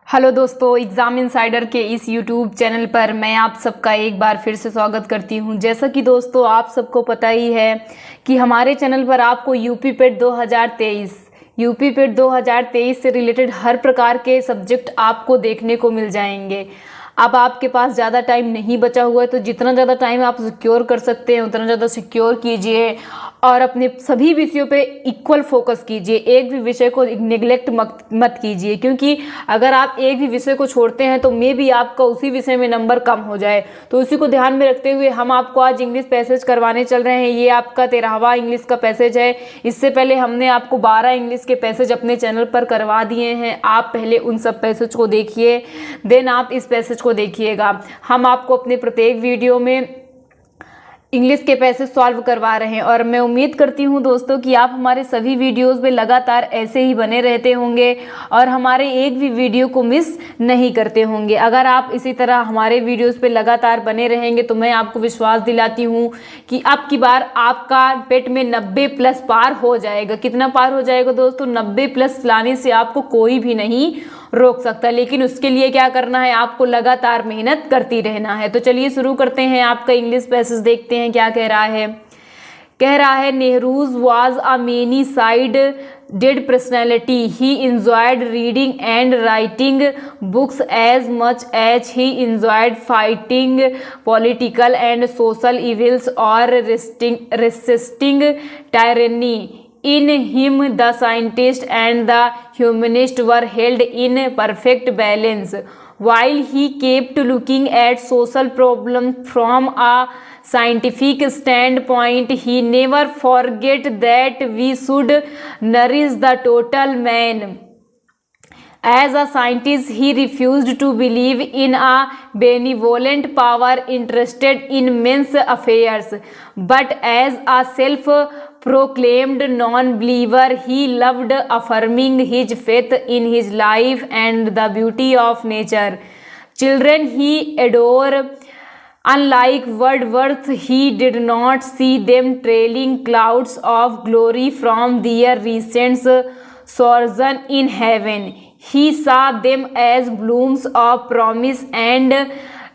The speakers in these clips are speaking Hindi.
हेलो दोस्तों, एग्ज़ाम इनसाइडर के इस यूट्यूब चैनल पर मैं आप सबका एक बार फिर से स्वागत करती हूं। जैसा कि दोस्तों आप सबको पता ही है कि हमारे चैनल पर आपको यूपी पेट 2023 से रिलेटेड हर प्रकार के सब्जेक्ट आपको देखने को मिल जाएंगे। अब आपके पास ज़्यादा टाइम नहीं बचा हुआ है, तो जितना ज़्यादा टाइम आप सिक्योर कर सकते हैं उतना ज़्यादा सिक्योर कीजिए और अपने सभी विषयों पे इक्वल फोकस कीजिए। एक भी विषय को नेग्लेक्ट मत कीजिए, क्योंकि अगर आप एक भी विषय को छोड़ते हैं तो मे भी आपका उसी विषय में नंबर कम हो जाए। तो उसी को ध्यान में रखते हुए हम आपको आज इंग्लिश पैसेज करवाने चल रहे हैं। ये आपका 13वां इंग्लिश का पैसेज है। इससे पहले हमने आपको 12 इंग्लिश के पैसेज अपने चैनल पर करवा दिए हैं। आप पहले उन सब पैसेज को देखिए, देन आप इस पैसेज को देखिएगा। हम आपको अपने प्रत्येक वीडियो में इंग्लिश के पैसेज सॉल्व करवा रहे हैं और मैं उम्मीद करती हूं दोस्तों कि आप हमारे सभी वीडियोस में लगातार ऐसे ही बने रहते होंगे और हमारे एक भी वीडियो को मिस नहीं करते होंगे। अगर आप इसी तरह हमारे वीडियोस पे लगातार बने रहेंगे तो मैं आपको विश्वास दिलाती हूं कि अब की बार आपका पेट में 90+ पार हो जाएगा। कितना पार हो जाएगा दोस्तों? 90+ लाने से आपको कोई भी नहीं रोक सकता। लेकिन उसके लिए क्या करना है? आपको लगातार मेहनत करती रहना है। तो चलिए शुरू करते हैं। आपका इंग्लिश पैसेज देखते हैं क्या कह रहा है। कह रहा है, Nehru's was a many sided personality. He enjoyed reading and writing books as much as he enjoyed fighting political and social evils और resisting tyranny. In him, the scientist and the humanist were held in perfect balance. While he kept looking at social problems from a scientific standpoint, he never forget that we should nourish the total man. As a scientist, he refused to believe in a benevolent power interested in men's affairs. But as a self-proclaimed non-believer, he loved affirming his faith in his life and the beauty of nature. Children he adored. Unlike Wordsworth, he did not see them trailing clouds of glory from their recent sojourn in heaven. He saw them as blooms of promise and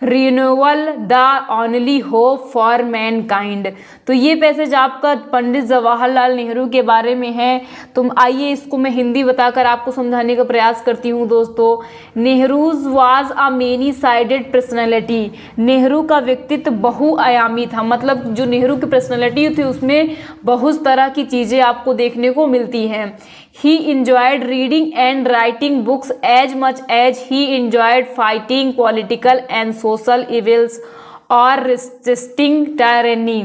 renewal, the only hope for mankind. तो ये पैसेज आपका पंडित जवाहरलाल नेहरू के बारे में है। तो आइए इसको मैं हिंदी बताकर आपको समझाने का प्रयास करती हूँ दोस्तों। Nehru's was a many sided personality. Nehru का व्यक्तित्व बहुआयामी था। मतलब जो नेहरू की पर्सनैलिटी थी उसमें बहुत तरह की चीज़ें आपको देखने को मिलती हैं। He enjoyed reading and writing books as much as he enjoyed fighting political and social evils or resisting tyranny.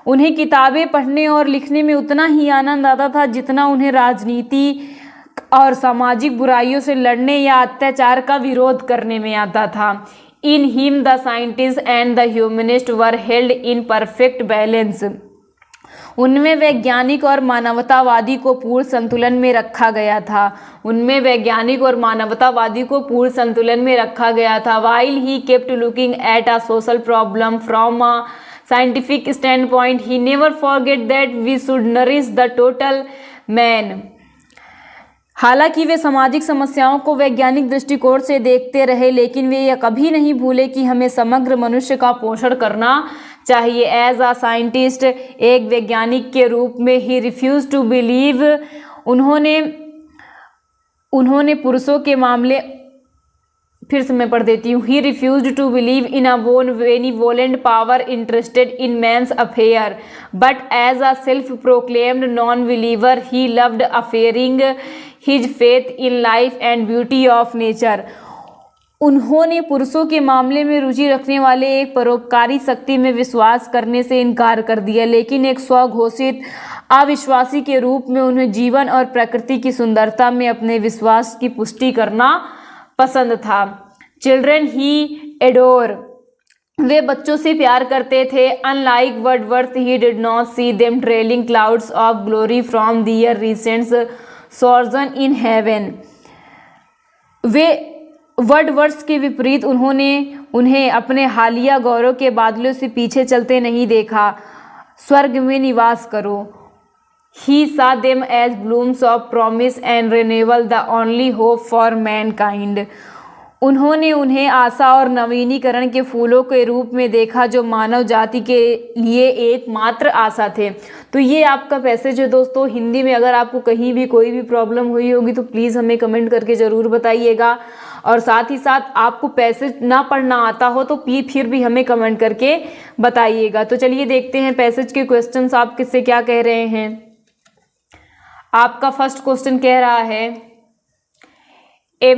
उन्हें किताबें पढ़ने और लिखने में उतना ही आनंद आता था जितना उन्हें राजनीति और सामाजिक बुराइयों से लड़ने या अत्याचार का विरोध करने में आता था। In him the scientists and the humanists were held in perfect balance. उनमें वैज्ञानिक और मानवतावादी को पूर्ण संतुलन में रखा गया था। उनमें वैज्ञानिक और मानवतावादी को पूर्ण संतुलन में रखा गया था। While he kept looking at a social problem from a scientific standpoint, he never forget that we should nourish the total man. हालांकि वे सामाजिक समस्याओं को वैज्ञानिक दृष्टिकोण से देखते रहे, लेकिन वे यह कभी नहीं भूले कि हमें समग्र मनुष्य का पोषण करना चाहिए। एज अ साइंटिस्ट, एक वैज्ञानिक के रूप में, ही रिफ्यूज टू बिलीव, उन्होंने पुरुषों के मामले, फिर से मैं पढ़ देती हूँ। He refuse to believe in a benevolent power interested in man's affair, but as a self proclaimed non believer he loved affirming his faith in life and beauty of nature. उन्होंने पुरुषों के मामले में रुचि रखने वाले एक परोपकारी शक्ति में विश्वास करने से इनकार कर दिया, लेकिन एक स्वघोषित अविश्वासी के रूप में उन्हें जीवन और प्रकृति की सुंदरता में अपने विश्वास की पुष्टि करना पसंद था। चिल्ड्रन ही एडोर, वे बच्चों से प्यार करते थे। Unlike Wordsworth, he did not see them trailing clouds of glory from their recent sojourn in heaven. वे वर्डवर्थ के विपरीत उन्हें अपने हालिया गौरव के बादलों से पीछे चलते नहीं देखा। स्वर्ग में निवास करो। He saw them as blooms of promise and renewal, the only hope for mankind. उन्होंने उन्हें आशा और नवीनीकरण के फूलों के रूप में देखा जो मानव जाति के लिए एकमात्र आशा थे। तो ये आपका पैसेज है दोस्तों हिंदी में। अगर आपको कहीं भी कोई भी प्रॉब्लम हुई होगी तो प्लीज़ हमें कमेंट करके ज़रूर बताइएगा, और साथ ही साथ आपको पैसेज ना पढ़ना आता हो तो फिर भी हमें कमेंट करके बताइएगा। तो चलिए देखते हैं पैसेज के क्वेश्चंस आप किससे क्या कह रहे हैं। आपका फर्स्ट क्वेश्चन कह रहा है A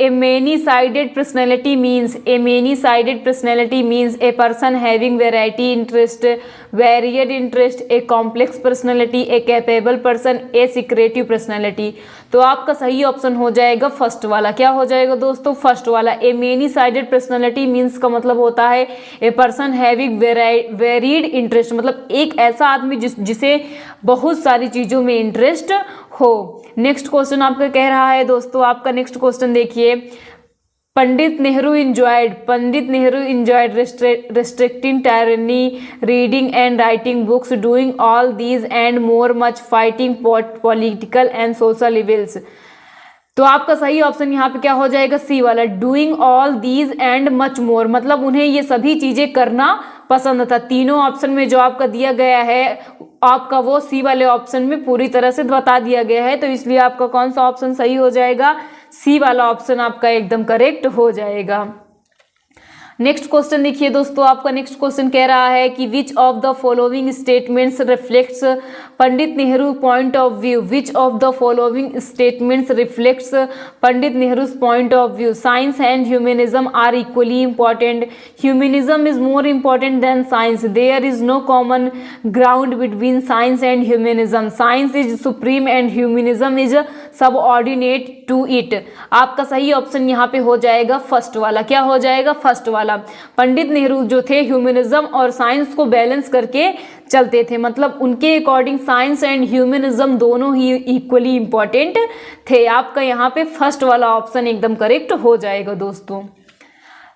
many-sided personality means a person having varied interest, a complex personality, a capable person, a secretive personality। तो आपका सही ऑप्शन हो जाएगा फर्स्ट वाला। क्या हो जाएगा दोस्तों? फर्स्ट वाला। ए मेनी साइडेड पर्सनैलिटी मीन्स का मतलब होता है a person having varied interest, मतलब एक ऐसा आदमी जिसे बहुत सारी चीज़ों में इंटरेस्ट हो। नेक्स्ट क्वेश्चन आपका कह रहा है दोस्तों, आपका नेक्स्ट क्वेश्चन देखिए, Pandit Nehru enjoyed restricting tyranny, reading and writing books, doing all these and more much, fighting political and social evils। तो आपका सही ऑप्शन यहाँ पे क्या हो जाएगा? सी वाला, doing all these and much more, मतलब उन्हें ये सभी चीजें करना पसंद था। तीनों ऑप्शन में जो आपका दिया गया है आपका वो सी वाले ऑप्शन में पूरी तरह से बता दिया गया है, तो इसलिए आपका कौन सा ऑप्शन सही हो जाएगा? सी वाला ऑप्शन आपका एकदम करेक्ट हो जाएगा। नेक्स्ट क्वेश्चन देखिए दोस्तों, आपका नेक्स्ट क्वेश्चन कह रहा है कि which of the following statements reflects Pandit Nehru point of view, which of the following statements reflects Pandit Nehru point of view. Science and humanism are equally important, humanism is more important than science, there is no common ground between science and humanism, science is supreme and humanism is subordinate to it. आपका सही ऑप्शन यहाँ पे हो जाएगा फर्स्ट वाला। क्या हो जाएगा? फर्स्ट वाला। पंडित नेहरू जो थे ह्यूमनिज्म और साइंस को बैलेंस करके चलते थे, मतलब उनके अकॉर्डिंग साइंस एंड ह्यूमनिज्म दोनों ही इक्वली इंपॉर्टेंट थे। आपका यहाँ पे फर्स्ट वाला ऑप्शन एकदम करेक्ट हो जाएगा दोस्तों।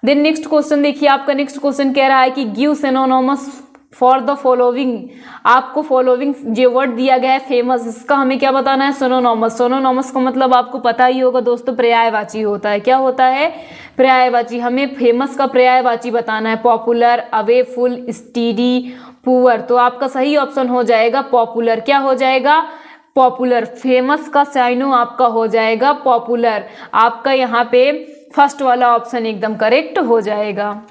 देन नेक्स्ट क्वेश्चन देखिए, आपका नेक्स्ट क्वेश्चन कह रहा है कि give synonymous for the following. आपको फॉलोइंग जो वर्ड दिया गया है फेमस, इसका हमें क्या बताना है? सिनोनिमस। सिनोनिमस का मतलब आपको पता ही होगा दोस्तों, पर्यायवाची होता है। क्या होता है? पर्यायवाची। हमें फेमस का पर्यायवाची बताना है। Popular, awful, steady, poor. तो आपका सही ऑप्शन हो जाएगा पॉपुलर। क्या हो जाएगा? पॉपुलर। फेमस का साइनो आपका हो जाएगा पॉपुलर। आपका यहाँ पे फर्स्ट वाला ऑप्शन एकदम करेक्ट हो जाएगा।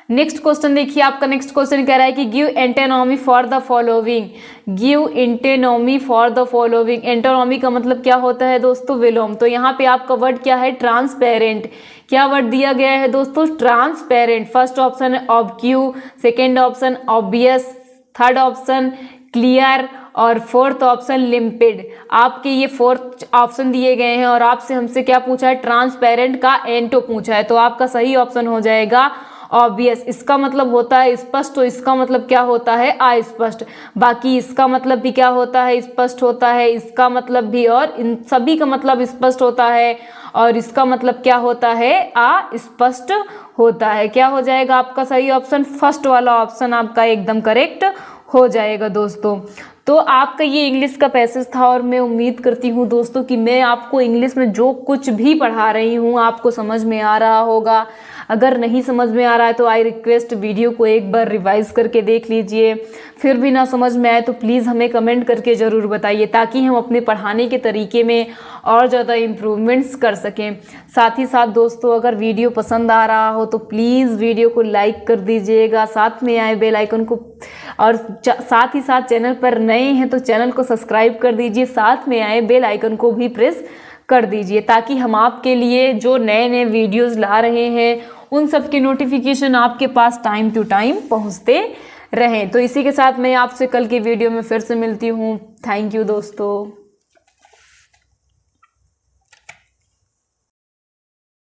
नेक्स्ट क्वेश्चन देखिए, आपका नेक्स्ट क्वेश्चन कह रहा है कि give antonymy for the following, give antonymy for the following. Antonymy का मतलब क्या होता है दोस्तों? विलोम। तो यहाँ पे आपका वर्ड क्या है? ट्रांसपेरेंट। क्या वर्ड दिया गया है दोस्तों? ट्रांसपेरेंट। फर्स्ट ऑप्शन है obscure, second option obvious, third option clear और फोर्थ ऑप्शन लिम्पिड। आपके ये फोर्थ ऑप्शन दिए गए हैं और आपसे हमसे क्या पूछा है? ट्रांसपेरेंट का एंटो पूछा है। तो आपका सही ऑप्शन हो जाएगा ऑब्वियस। इसका मतलब होता है स्पष्ट, तो इसका मतलब क्या होता है? अस्पष्ट। बाकी इसका मतलब भी क्या होता है? स्पष्ट होता है। इसका मतलब भी, और इन सभी का मतलब स्पष्ट होता है, और इसका मतलब क्या होता है? अस्पष्ट होता है। क्या हो जाएगा आपका सही ऑप्शन? फर्स्ट वाला ऑप्शन आपका एकदम करेक्ट हो जाएगा दोस्तों। तो आपका ये इंग्लिश का पैसेज था, और मैं उम्मीद करती हूँ दोस्तों कि मैं आपको इंग्लिश में जो कुछ भी पढ़ा रही हूँ आपको समझ में आ रहा होगा। अगर नहीं समझ में आ रहा है तो आई रिक्वेस्ट वीडियो को एक बार रिवाइज करके देख लीजिए। फिर भी ना समझ में आए तो प्लीज़ हमें कमेंट करके ज़रूर बताइए, ताकि हम अपने पढ़ाने के तरीके में और ज़्यादा इम्प्रूवमेंट्स कर सकें। साथ ही साथ दोस्तों, अगर वीडियो पसंद आ रहा हो तो प्लीज़ वीडियो को लाइक कर दीजिएगा, साथ में आए बेल आइकन को, और साथ ही साथ चैनल पर नए हैं तो चैनल को सब्सक्राइब कर दीजिए, साथ में आए बेल आइकन को भी प्रेस कर दीजिए, ताकि हम आपके लिए जो नए नए वीडियोस ला रहे हैं उन सब की नोटिफिकेशन आपके पास टाइम टू टाइम पहुंचते रहें। तो इसी के साथ मैं आपसे कल की वीडियो में फिर से मिलती हूँ। थैंक यू दोस्तों।